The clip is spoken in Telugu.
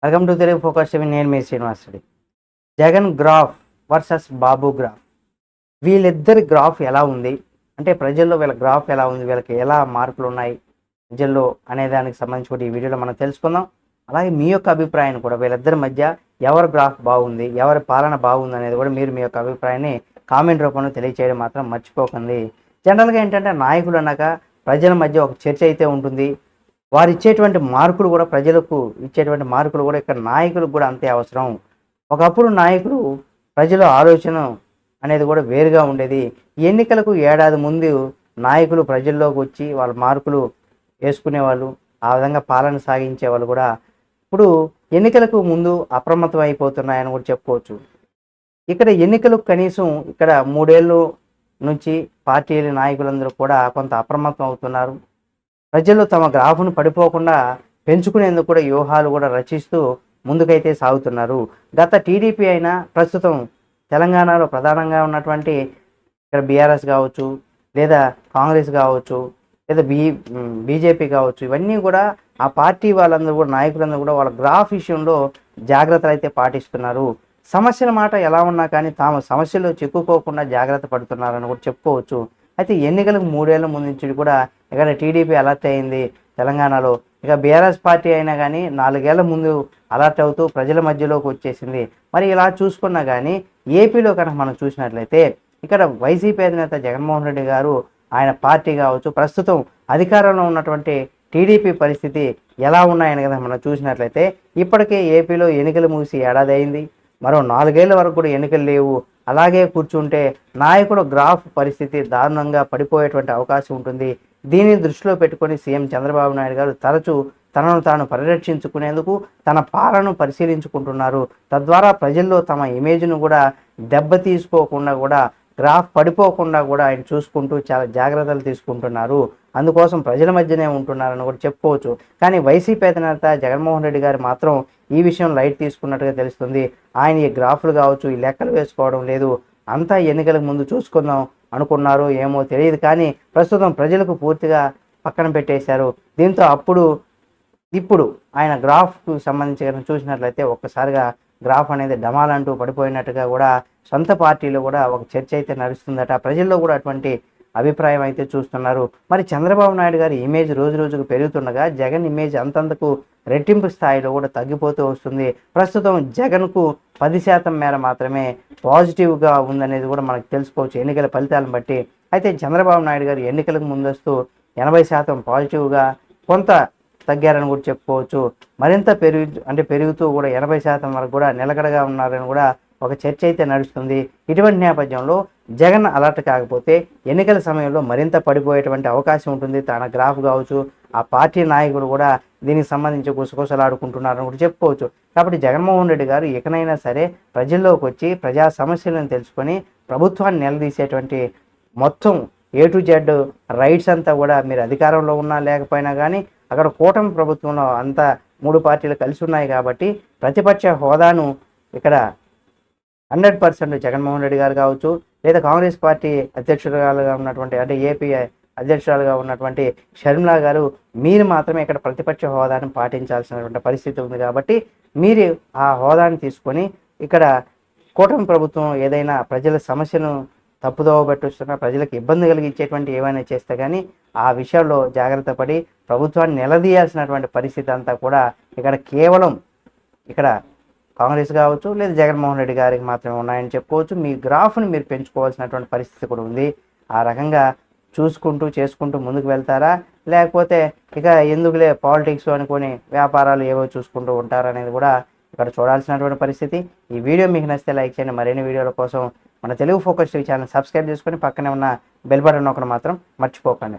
Welcome to Telugu focus TV. నేను మీ శ్రీనివాసుడి. జగన్ గ్రాఫ్ వర్సెస్ బాబు గ్రాఫ్. వీళ్ళిద్దరి గ్రాఫ్ ఎలా ఉంది అంటే ప్రజల్లో వీళ్ళ గ్రాఫ్ ఎలా ఉంది, వీళ్ళకి ఎలా మార్పులు ఉన్నాయి ప్రజల్లో అనే దానికి సంబంధించి కూడా ఈ వీడియోలో మనం తెలుసుకుందాం. అలాగే మీ యొక్క అభిప్రాయాన్ని కూడా వీళ్ళిద్దరి మధ్య ఎవరి గ్రాఫ్ బాగుంది, ఎవరి పాలన బాగుంది అనేది కూడా మీరు మీ యొక్క అభిప్రాయాన్ని కామెంట్ రూపంలో తెలియచేయడం మాత్రం మర్చిపోకండి. జనరల్గా ఏంటంటే నాయకులు అన్నాక ప్రజల మధ్య ఒక చర్చ అయితే ఉంటుంది. వారు ఇచ్చేటువంటి మార్కులు కూడా ప్రజలకు ఇచ్చేటువంటి మార్కులు కూడా ఇక్కడ నాయకులకు కూడా అంతే అవసరం. ఒకప్పుడు నాయకులు ప్రజల ఆలోచన అనేది కూడా వేరుగా ఉండేది. ఎన్నికలకు ఏడాది ముందు నాయకులు ప్రజల్లోకి వచ్చి వాళ్ళ మార్కులు వేసుకునేవాళ్ళు, ఆ విధంగా పాలన సాగించేవాళ్ళు కూడా ఇప్పుడు ఎన్నికలకు ముందు అప్రమత్తం అయిపోతున్నాయని కూడా చెప్పుకోవచ్చు. ఇక్కడ ఎన్నికలు కనీసం ఇక్కడ 3 ఏళ్ళు నుంచి పార్టీల నాయకులందరూ కూడా కొంత అప్రమత్తం అవుతున్నారు. ప్రజలు తమ గ్రాఫ్ను పడిపోకుండా పెంచుకునేందుకు కూడా వ్యూహాలు కూడా రచిస్తూ ముందుకైతే సాగుతున్నారు. గత టీడీపీ అయినా ప్రస్తుతం తెలంగాణలో ప్రధానంగా ఉన్నటువంటి ఇక్కడ బీఆర్ఎస్ కావచ్చు, లేదా కాంగ్రెస్ కావచ్చు, లేదా బీజేపీ కావచ్చు, ఇవన్నీ కూడా ఆ పార్టీ వాళ్ళందరూ కూడా నాయకులందరూ కూడా వాళ్ళ గ్రాఫ్ విషయంలో జాగ్రత్తలు అయితే పాటిస్తున్నారు. సమస్యల మాట ఎలా ఉన్నా కానీ తాము సమస్యలు చిక్కుకోకుండా జాగ్రత్త పడుతున్నారని కూడా చెప్పుకోవచ్చు. అయితే ఎన్నికలకు 3 ఏళ్ల ముందు నుంచి కూడా ఇక్కడ టీడీపీ అలర్ట్ అయింది తెలంగాణలో. ఇక బీఆర్ఎస్ పార్టీ అయినా కానీ 4 ఏళ్ల ముందు అలర్ట్ అవుతూ ప్రజల మధ్యలోకి వచ్చేసింది. మరి ఇలా చూసుకున్నా కానీ ఏపీలో కనుక మనం చూసినట్లయితే ఇక్కడ వైసీపీ అధినేత జగన్మోహన్ రెడ్డి గారు, ఆయన పార్టీ కావచ్చు, ప్రస్తుతం అధికారంలో ఉన్నటువంటి టీడీపీ పరిస్థితి ఎలా ఉన్నాయని కదా మనం చూసినట్లయితే ఇప్పటికే ఏపీలో ఎన్నికలు ముగిసి ఏడాది అయింది. మరో 4 ఏళ్ల వరకు కూడా ఎన్నికలు లేవు. అలాగే కూర్చుంటే నాయకుడు గ్రాఫ్ పరిస్థితి దారుణంగా పడిపోయేటువంటి అవకాశం ఉంటుంది. దీన్ని దృష్టిలో పెట్టుకొని సీఎం చంద్రబాబు నాయుడు గారు తరచూ తనను తాను పరిరక్షించుకునేందుకు తన పాలనను పరిశీలించుకుంటున్నారు. తద్వారా ప్రజల్లో తమ ఇమేజ్ను కూడా దెబ్బతీసుకోకుండా కూడా గ్రాఫ్ పడిపోకుండా కూడా ఆయన చూసుకుంటూ చాలా జాగ్రత్తలు తీసుకుంటున్నారు. అందుకోసం ప్రజల మధ్యనే ఉంటున్నారని కూడా చెప్పుకోవచ్చు. కానీ వైసీపీ అధినేత జగన్మోహన్ రెడ్డి గారు మాత్రం ఈ విషయం లైట్ తీసుకున్నట్టుగా తెలుస్తుంది. ఆయన ఈ గ్రాఫ్లు కావచ్చు, ఈ లెక్కలు వేసుకోవడం లేదు. అంతా ఎన్నికలకు ముందు చూసుకుందాం అనుకున్నారు ఏమో తెలియదు, కానీ ప్రస్తుతం ప్రజలకు పూర్తిగా పక్కన పెట్టేశారు. దీంతో ఇప్పుడు ఆయన గ్రాఫ్కు సంబంధించి చూసినట్లయితే ఒక్కసారిగా గ్రాఫ్ అనేది డమాలంటూ పడిపోయినట్టుగా కూడా సొంత పార్టీలో కూడా ఒక చర్చ అయితే నడుస్తుందట. ప్రజల్లో కూడా అటువంటి అభిప్రాయం అయితే చూస్తున్నారు. మరి చంద్రబాబు నాయుడు గారి ఇమేజ్ రోజు రోజుకు పెరుగుతుండగా జగన్ ఇమేజ్ అంతంతకు రెట్టింపు స్థాయిలో కూడా తగ్గిపోతూ వస్తుంది. ప్రస్తుతం జగన్కు 10% మేర మాత్రమే పాజిటివ్గా ఉందనేది కూడా మనకు తెలుసుకోవచ్చు ఎన్నికల ఫలితాలను బట్టి. అయితే చంద్రబాబు నాయుడు గారు ఎన్నికలకు ముందస్తు 80% పాజిటివ్గా కొంత తగ్గారని కూడా చెప్పుకోవచ్చు. మరింత పెరుగుతూ కూడా 80% వరకు కూడా నిలకడగా ఉన్నారని కూడా ఒక చర్చ అయితే నడుస్తుంది. ఇటువంటి నేపథ్యంలో జగన్ అలర్ట్ కాకపోతే ఎన్నికల సమయంలో మరింత పడిపోయేటువంటి అవకాశం ఉంటుంది. తన గ్రాఫ్ కావచ్చు, ఆ పార్టీ నాయకుడు కూడా దీనికి సంబంధించి గుసగుసలాడుకుంటున్నారని కూడా చెప్పుకోవచ్చు. కాబట్టి జగన్మోహన్ రెడ్డి గారు ఇకనైనా సరే ప్రజల్లోకి వచ్చి ప్రజా సమస్యలను తెలుసుకొని ప్రభుత్వాన్ని నిలదీసేటువంటి మొత్తం A to Z రైట్స్ అంతా కూడా మీరు అధికారంలో ఉన్నా లేకపోయినా కానీ అక్కడ కూటమి ప్రభుత్వంలో అంతా 3 పార్టీలు కలిసి ఉన్నాయి కాబట్టి ప్రతిపక్ష హోదాను ఇక్కడ 100% జగన్మోహన్ రెడ్డి గారు కావచ్చు, లేదా కాంగ్రెస్ పార్టీ అధ్యక్షురాలుగా ఉన్నటువంటి అంటే ఏపీ అధ్యక్షురాలుగా ఉన్నటువంటి షర్మిలా గారు, మీరు మాత్రమే ఇక్కడ ప్రతిపక్ష హోదాను పాటించాల్సినటువంటి పరిస్థితి ఉంది. కాబట్టి మీరు ఆ హోదాను తీసుకొని ఇక్కడ కూటమి ప్రభుత్వం ఏదైనా ప్రజల సమస్యను తప్పుదోవ పెట్టొస్తున్నా, ప్రజలకు ఇబ్బంది కలిగించేటువంటి ఏమైనా చేస్తే కానీ ఆ విషయాల్లో జాగ్రత్త పడి ప్రభుత్వాన్ని నిలదీయాల్సినటువంటి పరిస్థితి అంతా కూడా ఇక్కడ కేవలం ఇక్కడ కాంగ్రెస్ కావచ్చు, లేదా జగన్మోహన్ రెడ్డి గారికి మాత్రమే ఉన్నాయని చెప్పుకోవచ్చు. మీ గ్రాఫ్ను మీరు పెంచుకోవాల్సినటువంటి పరిస్థితి కూడా ఉంది. ఆ రకంగా చేసుకుంటూ ముందుకు వెళ్తారా, లేకపోతే ఇక ఎందుకులే పాలిటిక్స్ అనుకొని వ్యాపారాలు ఏవో చూసుకుంటూ ఉంటారనేది కూడా ఇక్కడ చూడాల్సినటువంటి పరిస్థితి. ఈ వీడియో మీకు నచ్చితే లైక్ చేయండి. మరిన్ని వీడియోల కోసం మన Telugu focus TV channel subscribe చేసుకొని పక్కనే ఉన్న బెల్ బటన్ నొక్కడం మాత్రం మర్చిపోకండి.